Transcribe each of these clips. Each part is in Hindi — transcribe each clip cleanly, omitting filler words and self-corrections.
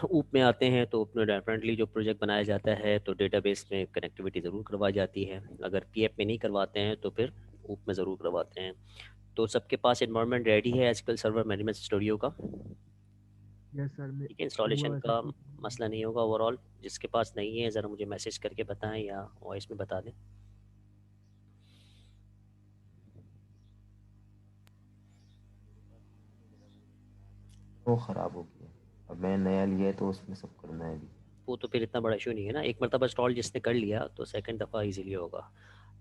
ऊप में आते हैं तो ऊप में डेफिनेटली जो प्रोजेक्ट बनाया जाता है तो डेटाबेस में कनेक्टिविटी ज़रूर करवाई जाती है। अगर पीएफ में नहीं करवाते हैं तो फिर ऊप में ज़रूर करवाते हैं। तो सबके पास एनवायरनमेंट रेडी है एसक्यूएल सर्वर मैनेजमेंट स्टूडियो का? यस सर, मैं ठीक है, इंस्टॉलेशन वो सब का कुछ। मसला नहीं होगा ओवरऑल। जिसके पास नहीं है ज़रा मुझे मैसेज करके बताएं या वॉइस में बता दें। वो ख़राब हो गया। अब मैं नया लिया है तो उसमें सब करना है अभी। वो तो फिर इतना बड़ा इशू नहीं है ना, एक मरतबा इंस्टॉल जिसने कर लिया तो सेकंड दफ़ा इजीली होगा।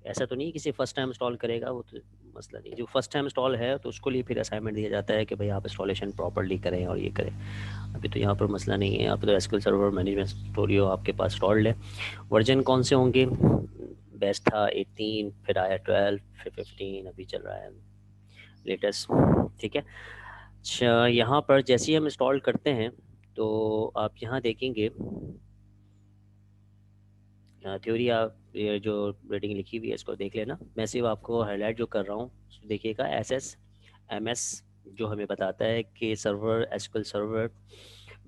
ऐसा तो नहीं किसी फर्स्ट टाइम इंस्टॉल करेगा, वो तो मसला नहीं। जो फर्स्ट टाइम इंस्टॉल है तो उसको लिए फिर असाइनमेंट दिया जाता है कि भाई आप इंस्टॉलेशन प्रॉपर्ली करें और ये करें। अभी तो यहाँ पर मसला नहीं है, आप तो एसक्यूएल सर्वर मैनेजमेंट स्टूडियो आपके पास इंस्टॉल्ड है। वर्जन कौन से होंगे? बेस्ट था 18, फिर आया 12, फिर 15, अभी चल रहा है लेटेस्ट। ठीक है। अच्छा, यहाँ पर जैसे ही हम इंस्टॉल करते हैं तो आप यहाँ देखेंगे थ्योरी। आप ये जो रेटिंग लिखी हुई है इसको देख लेना। मैं सिर्फ आपको हाईलाइट जो कर रहा हूँ देखिएगा। एस एस एम एस जो हमें बताता है कि server SQL server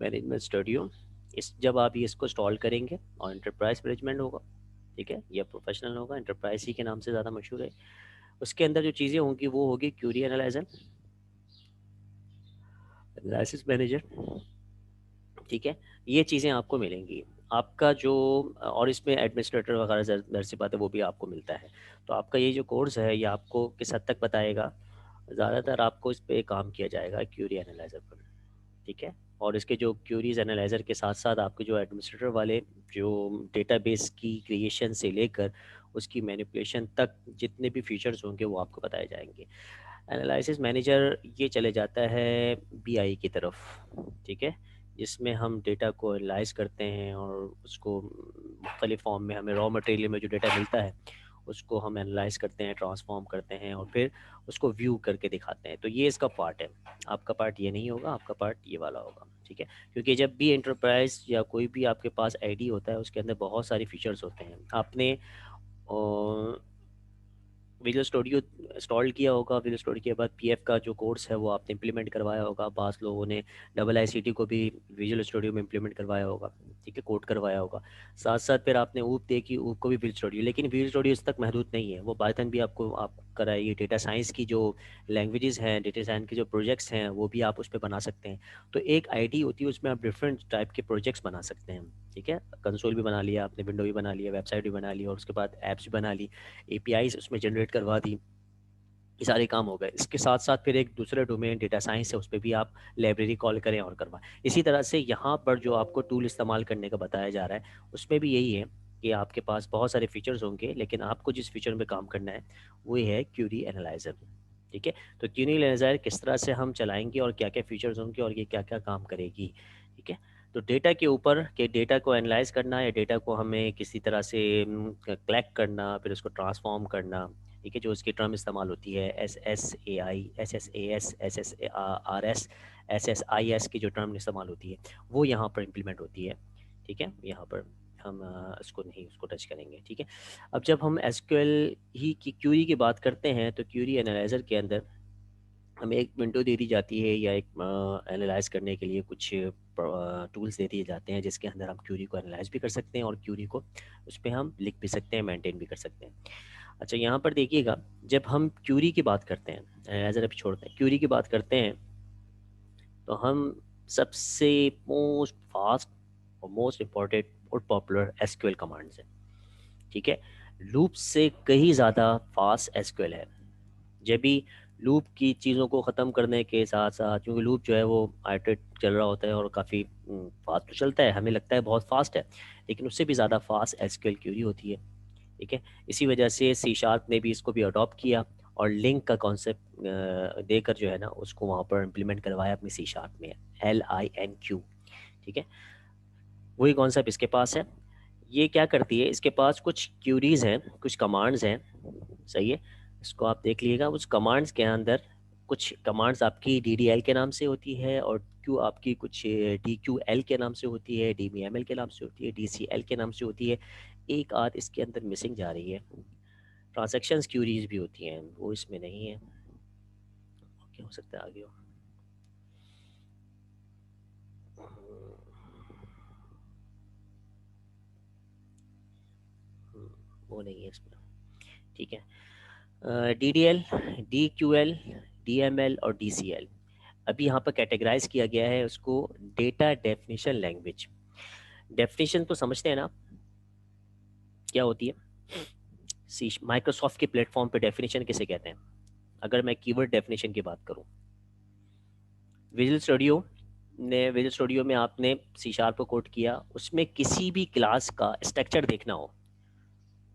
management studio, इस जब आप ये इसको इंस्टॉल करेंगे और इंटरप्राइज मैनेजमेंट होगा, ठीक है, या प्रोफेशनल होगा, इंटरप्राइज ही के नाम से ज़्यादा मशहूर है। उसके अंदर जो चीज़ें होंगी वो होगी क्यूरी एनालाइजर, एनालिसिस मैनेजर। ठीक है, ये चीज़ें आपको मिलेंगी। आपका जो और इसमें एडमिनिस्ट्रेटर वगैरह ज़ाहिर सी बात है वो भी आपको मिलता है। तो आपका ये जो कोर्स है ये आपको किस हद तक बताएगा, ज़्यादातर आपको इस पे काम किया जाएगा क्यूरी एनालाइजर पर। ठीक है, और इसके जो क्यूरीज एनालाइजर के साथ साथ आपके जो एडमिनिस्ट्रेटर वाले जो डेटाबेस की क्रिएशन से लेकर उसकी मैनिपुलेशन तक जितने भी फीचर्स होंगे वो आपको बताए जाएंगे। एनालिसिस मैनेजर ये चले जाता है बीआई की तरफ। ठीक है, जिसमें हम डेटा को एनालाइज करते हैं और उसको मुख्तलिफ फॉर्म में हमें रॉ मटेरियल में जो डेटा मिलता है उसको हम एनालाइज करते हैं, ट्रांसफॉर्म करते हैं और फिर उसको व्यू करके दिखाते हैं। तो ये इसका पार्ट है। आपका पार्ट ये नहीं होगा, आपका पार्ट ये वाला होगा। ठीक है, क्योंकि जब भी एंटरप्राइज या कोई भी आपके पास आईडी होता है उसके अंदर बहुत सारे फीचर्स होते हैं। आपने विजुअल स्टूडियो इंस्टॉल किया होगा, विजुअल स्टूडियो के बाद पीएफ का जो कोर्स है वो आपने इम्प्लीमेंट करवाया होगा। बास लोगों ने डबल आईसीटी को भी विजुअल स्टूडियो में इम्प्लीमेंट करवाया होगा। ठीक है, कोड करवाया होगा। साथ साथ फिर आपने ऊप देखी, ऊप को भी विजुअल स्टूडियो, लेकिन विजुअल स्टूडियो इस तक महदूद नहीं है, वो पाइथन भी आपको आप कराइए। डेटा साइंस की जो लैंग्वेजेस हैं, डेटा साइंस के जो प्रोजेक्ट्स हैं वो भी आप उस पर बना सकते हैं। तो एक आईडी होती है उसमें आप डिफरेंट टाइप के प्रोजेक्ट्स बना सकते हैं। ठीक है, कंसोल भी बना लिया आपने, विंडो भी बना लिया, वेबसाइट भी बना ली और उसके बाद ऐप्स भी बना ली, एपीआईज उसमें जनरेट करवा दी। ये सारे काम हो गए। इसके साथ साथ फिर एक दूसरा डोमेन डेटा साइंस है, उस पर भी आप लाइब्रेरी कॉल करें और करवाएं। इसी तरह से यहाँ पर जो आपको टूल इस्तेमाल करने का बताया जा रहा है उसमें भी यही है कि आपके पास बहुत सारे फीचर्स होंगे लेकिन आपको जिस फीचर में काम करना है वो है क्यूरी एनालाइजर। ठीक है, तो क्यूरी एनालाइजर किस तरह से हम चलाएंगे और क्या क्या फीचर्स होंगे और ये क्या क्या काम करेगी। ठीक है, तो डेटा के ऊपर के डेटा को एनालाइज करना या डेटा को हमें किसी तरह से कलेक्ट करना, फिर उसको ट्रांसफॉर्म करना। ठीक है, जो इसकी टर्म इस्तेमाल होती है S S A I, S S A S, S S R S, S S I S की जो टर्म इस्तेमाल होती है वो यहाँ पर इम्प्लीमेंट होती है। ठीक है, यहाँ पर हम इसको नहीं उसको टच करेंगे। ठीक है, अब जब हम एसक्यूएल ही की क्यूरी की बात करते हैं तो क्यूरी एनालाइजर के अंदर हमें एक विंडो दे दी जाती है या एक एनालाइज करने के लिए कुछ टूल्स दे दिए जाते हैं जिसके अंदर हम क्यूरी को एनालाइज भी कर सकते हैं और क्यूरी को उस पर हम लिख भी सकते हैं, मेंटेन भी कर सकते हैं। अच्छा, यहाँ पर देखिएगा, जब हम क्यूरी की बात करते हैं, एनालाइजर अभी छोड़ते हैं, क्यूरी की बात करते हैं तो हम सबसे मोस्ट फास्ट और मोस्ट इम्पॉर्टेंट और पॉपुलर एसक्यूएल कमांड्स हैं। ठीक है, लूप से कहीं ज़्यादा फास्ट एसक्यूएल है। जब भी लूप की चीज़ों को ख़त्म करने के साथ साथ, क्योंकि लूप जो है वो आइटरेट चल रहा होता है और काफ़ी फास्ट तो चलता है, हमें लगता है बहुत फास्ट है, लेकिन उससे भी ज़्यादा फास्ट एसक्यूएल क्यूरी होती है। ठीक है, इसी वजह से सी शार्प ने भी इसको भी अडॉप्ट किया और लिंक का कॉन्सेप्ट देकर जो है ना उसको वहाँ पर इम्प्लीमेंट करवाया अपनी सी शार्प में, LINQ। ठीक है, वही कॉन्सेप्ट इसके पास है। ये क्या करती है, इसके पास कुछ क्यूरीज हैं, कुछ कमांड्स हैं। सही है, इसको आप देख लीजिएगा। उस कमांड्स के अंदर कुछ कमांड्स आपकी DDL के नाम से होती है और क्यू आपकी कुछ DQL के नाम से होती है, DBML के नाम से होती है, DCL के नाम से होती है। एक आध इसके अंदर मिसिंग जा रही है। ट्रांजैक्शंस क्यूरीज भी होती हैं, वो इसमें नहीं है। क्या हो सकता है आगे हो? वो नहीं है इसमें, ठीक है। DDL, DQL, DML और DCL, अभी यहाँ पर कैटेगराइज किया गया है उसको डेटा डेफिनेशन लैंग्वेज। डेफिनेशन तो समझते हैं ना क्या होती है? सी माइक्रोसॉफ्ट के प्लेटफॉर्म पे डेफिनेशन किसे कहते हैं? अगर मैं कीवर्ड डेफिनेशन की बात करूं, विजुअल स्टूडियो में आपने C# को कोड किया, उसमें किसी भी क्लास का स्ट्रक्चर देखना हो,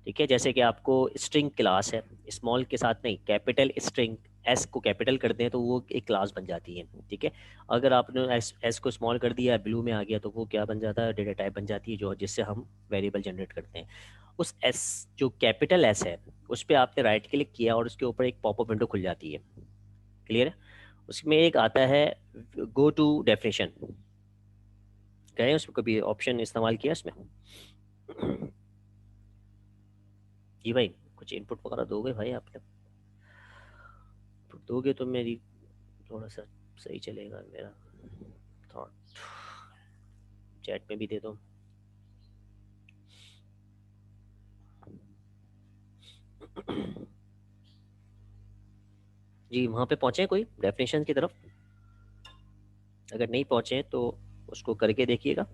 ठीक है, जैसे कि आपको स्ट्रिंग क्लास है, स्मॉल के साथ नहीं, कैपिटल स्ट्रिंग एस को कैपिटल कर दें तो वो एक क्लास बन जाती है, ठीक है। अगर आपने एस को स्मॉल कर दिया, ब्लू में आ गया, तो वो क्या बन जाता है? डेटा टाइप बन जाती है, जो जिससे हम वेरिएबल जनरेट करते हैं। उस एस, जो कैपिटल एस है, उस पर आपने राइट क्लिक किया और उसके ऊपर एक पॉपअप विंडो खुल जाती है, क्लियर है? उसमें एक आता है गो टू डेफिनेशन, गए उसमें कभी ऑप्शन इस्तेमाल किया इसमें? जी भाई, कुछ इनपुट वगैरह दोगे भाई? आपने इनपुट दोगे तो मेरी थोड़ा सा सही चलेगा मेरा थॉट। चैट में भी दे दो। जी, वहाँ पे पहुँचे कोई डेफिनेशन की तरफ? अगर नहीं पहुँचे तो उसको करके देखिएगा।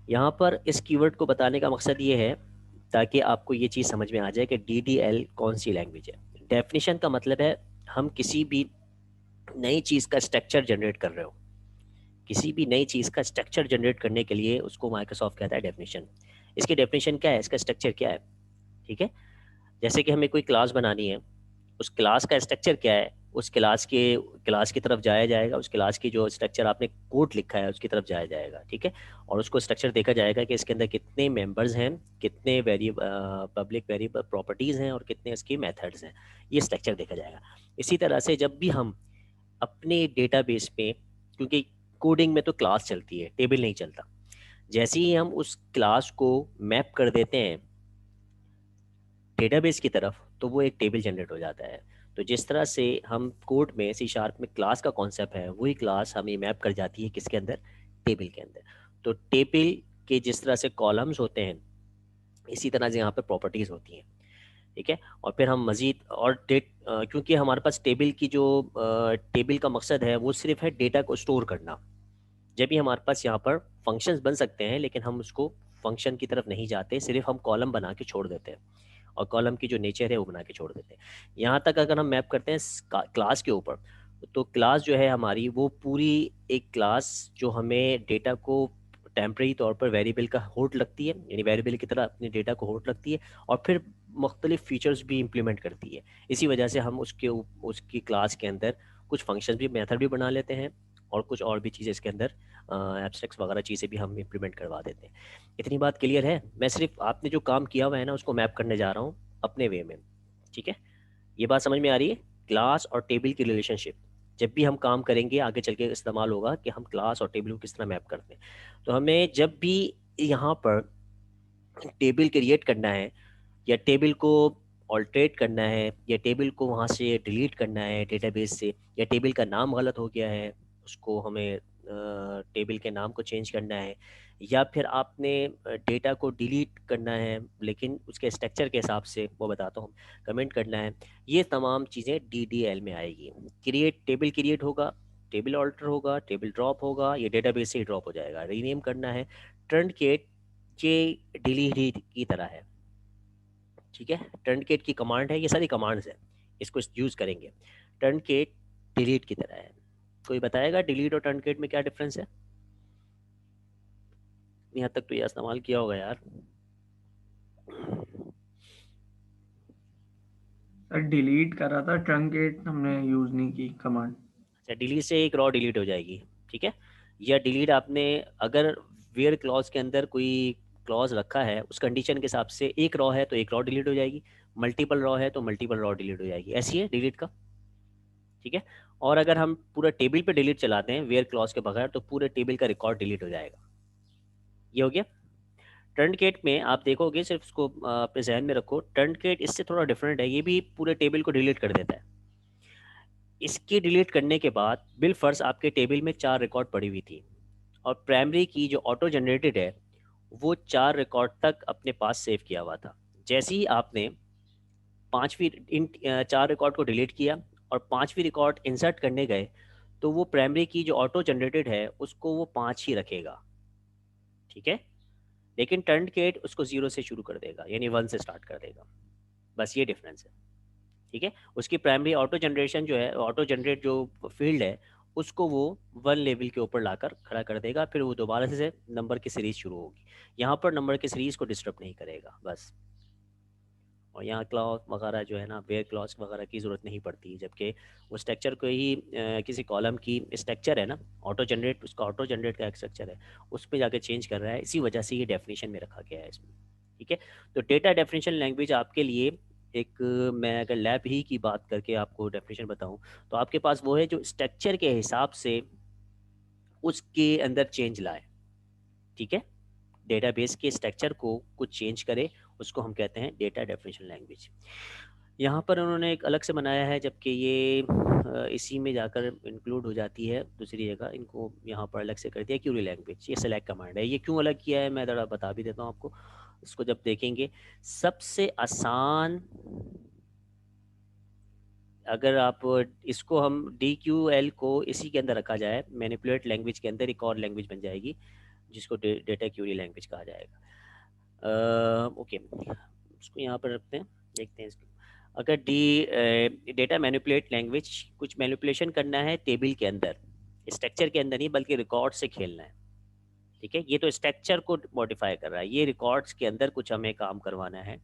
यहाँ पर इस कीवर्ड को बताने का मकसद ये है ताकि आपको ये चीज़ समझ में आ जाए कि DDL कौन सी लैंग्वेज है। डेफिनेशन का मतलब है हम किसी भी नई चीज़ का स्ट्रक्चर जनरेट कर रहे हो, किसी भी नई चीज़ का स्ट्रक्चर जनरेट करने के लिए उसको माइक्रोसॉफ्ट कहता है डेफिनेशन। इसकी डेफिनेशन क्या है? इसका स्ट्रक्चर क्या है, ठीक है। जैसे कि हमें कोई क्लास बनानी है, उस क्लास का स्ट्रक्चर क्या है, उस क्लास की तरफ जाया जाएगा, उस क्लास की जो स्ट्रक्चर आपने कोड लिखा है उसकी तरफ जाया जाएगा, ठीक है। और उसको स्ट्रक्चर देखा जाएगा कि इसके अंदर कितने मेंबर्स हैं, कितने पब्लिक वेरिएबल प्रॉपर्टीज़ हैं और कितने इसके मेथड्स हैं, ये स्ट्रक्चर देखा जाएगा। इसी तरह से जब भी हम अपने डेटाबेस पे, क्योंकि कोडिंग में तो क्लास चलती है, टेबल नहीं चलता, जैसे ही हम उस क्लास को मैप कर देते हैं डेटाबेस की तरफ, तो वो एक टेबल जनरेट हो जाता है। तो जिस तरह से हम कोड में C# में क्लास का कॉन्सेप्ट है, वही क्लास हमें मैप कर जाती है किसके अंदर? टेबल के अंदर। तो टेबल के जिस तरह से कॉलम्स होते हैं, इसी तरह से यहाँ पर प्रॉपर्टीज़ होती हैं, ठीक है। और फिर हम मज़ीद और क्योंकि हमारे पास टेबल की जो टेबल का मकसद है वो सिर्फ है डेटा को स्टोर करना। जब भी हमारे पास यहाँ पर फंक्शंस बन सकते हैं, लेकिन हम उसको फंक्शन की तरफ नहीं जाते, सिर्फ हम कॉलम बना के छोड़ देते हैं और कॉलम की जो नेचर है वो बना के छोड़ देते हैं। यहाँ तक अगर हम मैप करते हैं क्लास के ऊपर, तो क्लास जो है हमारी, वो पूरी एक क्लास जो हमें डेटा को टेम्परेरी तौर पर वेरिएबल का होल्ड लगती है, यानी वेरिएबल की तरह अपने डेटा को होल्ड लगती है, और फिर मुख्तलिफ फीचर्स भी इम्प्लीमेंट करती है। इसी वजह से हम उसकी क्लास के अंदर कुछ फंक्शन भी, मेथड भी बना लेते हैं, और कुछ और भी चीज़ें इसके अंदर एब्स्ट्रैक्ट्स वगैरह चीज़ें भी हम इम्प्लीमेंट करवा देते हैं। इतनी बात क्लियर है? मैं सिर्फ आपने जो काम किया हुआ है ना उसको मैप करने जा रहा हूँ अपने वे में, ठीक है। ये बात समझ में आ रही है? क्लास और टेबल की रिलेशनशिप जब भी हम काम करेंगे आगे चल के इस्तेमाल होगा कि हम क्लास और टेबल को किस तरह मैप करते हैं। तो हमें जब भी यहाँ पर टेबल क्रिएट करना है, या टेबल को ऑल्टरेट करना है, या टेबल को वहाँ से डिलीट करना है डेटाबेस से, या टेबल का नाम गलत हो गया है, उसको हमें टेबल के नाम को चेंज करना है, या फिर आपने डेटा को डिलीट करना है लेकिन उसके स्ट्रक्चर के हिसाब से, वो बताता हूँ, कमेंट करना है, ये तमाम चीज़ें DDL में आएगी। टेबल क्रिएट होगा, टेबल ऑल्टर होगा, टेबल ड्रॉप होगा, ये डेटाबेस से ही ड्रॉप हो जाएगा। रीनेम करना है, ट्रंकेट, ये डिलीट की तरह है, ठीक है। टर्नकेट की कमांड है, ये सारी कमांड्स है, इसको यूज़ करेंगे। टर्नकेट डिलीट की तरह है। कोई बताएगा डिलीट और टर्नकेट में क्या डिफरेंस है? यहाँ तक तो ये इस्तेमाल किया होगा यार। सर डिलीट कर रहा था, ट्रंकेट हमने यूज नहीं की कमांड। अच्छा, डिलीट से एक रॉ डिलीट हो जाएगी, ठीक है। या डिलीट आपने अगर वेयर क्लॉज के अंदर कोई क्लॉज रखा है, उस कंडीशन के हिसाब से एक रॉ है तो एक रॉ डिलीट हो जाएगी, मल्टीपल रॉ है तो मल्टीपल रॉ डिलीट हो जाएगी, ऐसी है डिलीट का, ठीक है। और अगर हम पूरा टेबल पे डिलीट चलाते हैं वेयर क्लॉज के बगैर, तो पूरे टेबल का रिकॉर्ड डिलीट हो जाएगा। ये हो गया। टर्नकेट में आप देखोगे, सिर्फ उसको अपने जहन में रखो, टर्नकेट इससे थोड़ा डिफरेंट है, ये भी पूरे टेबल को डिलीट कर देता है। इसके डिलीट करने के बाद बिल फर्ज आपके टेबल में 4 रिकॉर्ड पड़ी हुई थी, और प्राइमरी की जो ऑटो जनरेटेड है वो 4 रिकॉर्ड तक अपने पास सेव किया हुआ था। जैसे ही आपने पांचवी इन 4 रिकॉर्ड को डिलीट किया और पांचवी रिकॉर्ड इंसर्ट करने गए, तो वो प्राइमरी की जो ऑटो जनरेटेड है उसको वो 5 ही रखेगा, ठीक है। लेकिन टर्नकेट उसको 0 से शुरू कर देगा, यानी 1 से स्टार्ट कर देगा। बस ये डिफरेंस है, ठीक है। उसकी प्राइमरी ऑटो जनरेशन जो है, ऑटो जनरेट जो फील्ड है, उसको वो 1 लेवल के ऊपर लाकर खड़ा कर देगा, फिर वो दोबारा से नंबर की सीरीज शुरू होगी। यहाँ पर नंबर की सीरीज को डिस्टर्ब नहीं करेगा बस। और यहाँ क्लॉज वगैरह जो है ना, वेयर क्लॉज वगैरह की ज़रूरत नहीं पड़ती, जबकि वो स्ट्रक्चर को ही किसी कॉलम की स्ट्रक्चर है ना, ऑटो जनरेट, उसका ऑटो जनरेट का एक स्ट्रक्चर है, उस पर जाकर चेंज कर रहा है। इसी वजह से ये डेफिनेशन में रखा गया है इसमें, ठीक है। तो डेटा डेफिनेशन लैंग्वेज आपके लिए एक, मैं अगर लैब ही की बात करके आपको डेफिनेशन बताऊं, तो आपके पास वो है जो स्ट्रक्चर के हिसाब से उसके अंदर चेंज लाए, ठीक है। डेटाबेस के स्ट्रक्चर को कुछ चेंज करे, उसको हम कहते हैं डेटा डेफिनेशन लैंग्वेज। यहाँ पर उन्होंने एक अलग से बनाया है, जबकि ये इसी में जाकर इंक्लूड हो जाती है दूसरी जगह। इनको यहाँ पर अलग से कर दिया क्यूरी लैंग्वेज, ये सेलेक्ट कमांड है। ये क्यों अलग किया है मैं ज़रा बता भी देता हूँ आपको, इसको जब देखेंगे। सबसे आसान, अगर आप इसको हम DQL को इसी के अंदर रखा जाए, मैनिपुलेट लैंग्वेज के अंदर एक और लैंग्वेज बन जाएगी जिसको डेटा क्यूरी लैंग्वेज कहा जाएगा। ओके, उसको यहाँ पर रखते हैं, देखते हैं इसको। अगर डेटा मैनिपुलेट लैंग्वेज, कुछ मैनिपुलेशन करना है टेबल के अंदर, स्ट्रक्चर के अंदर नहीं बल्कि रिकॉर्ड से खेलना है, ठीक है। ये तो स्ट्रक्चर को मॉडिफाई कर रहा है, ये रिकॉर्ड्स के अंदर कुछ हमें काम करवाना है,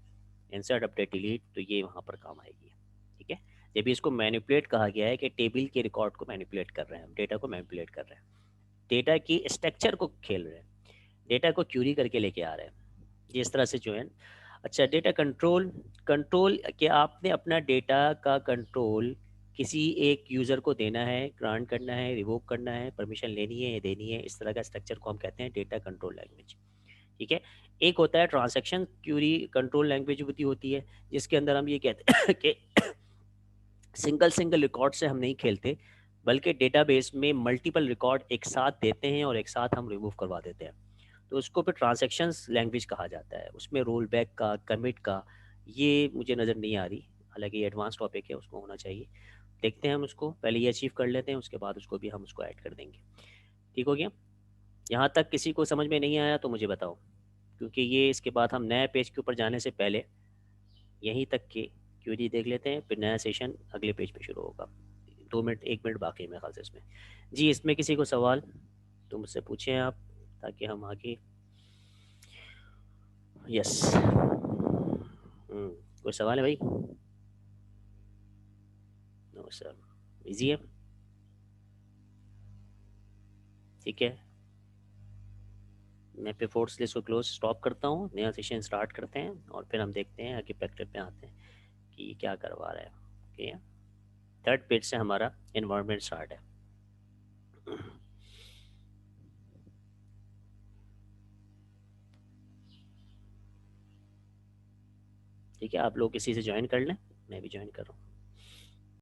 इंसर्ट अपडेट डिलीट, तो ये वहाँ पर काम आएगी, ठीक है। जब भी इसको मैनिपुलेट कहा गया है कि टेबल के रिकॉर्ड को मैनिपुलेट कर रहे हैं, डेटा को मैनिपुलेट कर रहे हैं, डेटा की स्ट्रक्चर को खेल रहे हैं, डेटा को क्यूरी करके लेके आ रहे हैं, जिस तरह से जो है। अच्छा, डेटा कंट्रोल, कंट्रोल कि आपने अपना डेटा का कंट्रोल किसी एक यूज़र को देना है, ग्रांट करना है, रिवोक करना है, परमिशन लेनी है या देनी है, इस तरह का स्ट्रक्चर को हम कहते हैं डेटा कंट्रोल लैंग्वेज, ठीक है। एक होता है ट्रांजैक्शन क्यूरी कंट्रोल लैंग्वेज होती है, जिसके अंदर हम ये कहते हैं कि सिंगल सिंगल रिकॉर्ड से हम नहीं खेलते, बल्कि डेटाबेस में मल्टीपल रिकॉर्ड एक साथ देते हैं और एक साथ हम रिमूव करवा देते हैं, तो उसको फिर ट्रांजैक्शंस लैंग्वेज कहा जाता है। उसमें रोल बैक का, कमिट का, ये मुझे नज़र नहीं आ रही, हालांकि ये एडवांस टॉपिक है, उसको होना चाहिए। देखते हैं हम उसको, पहले ये अचीव कर लेते हैं, उसके बाद उसको भी हम उसको ऐड कर देंगे। ठीक हो गया? यहाँ तक किसी को समझ में नहीं आया तो मुझे बताओ, क्योंकि ये इसके बाद हम नए पेज के ऊपर जाने से पहले यहीं तक की क्यूरी देख लेते हैं, फिर नया सेशन अगले पेज पे शुरू होगा। 2 मिनट 1 मिनट बाकी है मेरे ख्याल से इसमें। जी, इसमें किसी को सवाल तो मुझसे पूछें आप, ताकि हम आगे। यस, कोई सवाल है भाई? नो सर, इजी है, ठीक है। मैं पे फोर्स लिस्ट को क्लोज स्टॉप करता हूँ, नया सेशन स्टार्ट करते हैं और फिर हम देखते हैं आगे प्रैक्टिस पे आते हैं कि ये क्या करवा रहा है। ओके, 3rd पेज से हमारा इन्वायरमेंट स्टार्ट है। ठीक है, आप लोग किसी से ज्वाइन कर लें, मैं भी ज्वाइन कर रहा हूँ।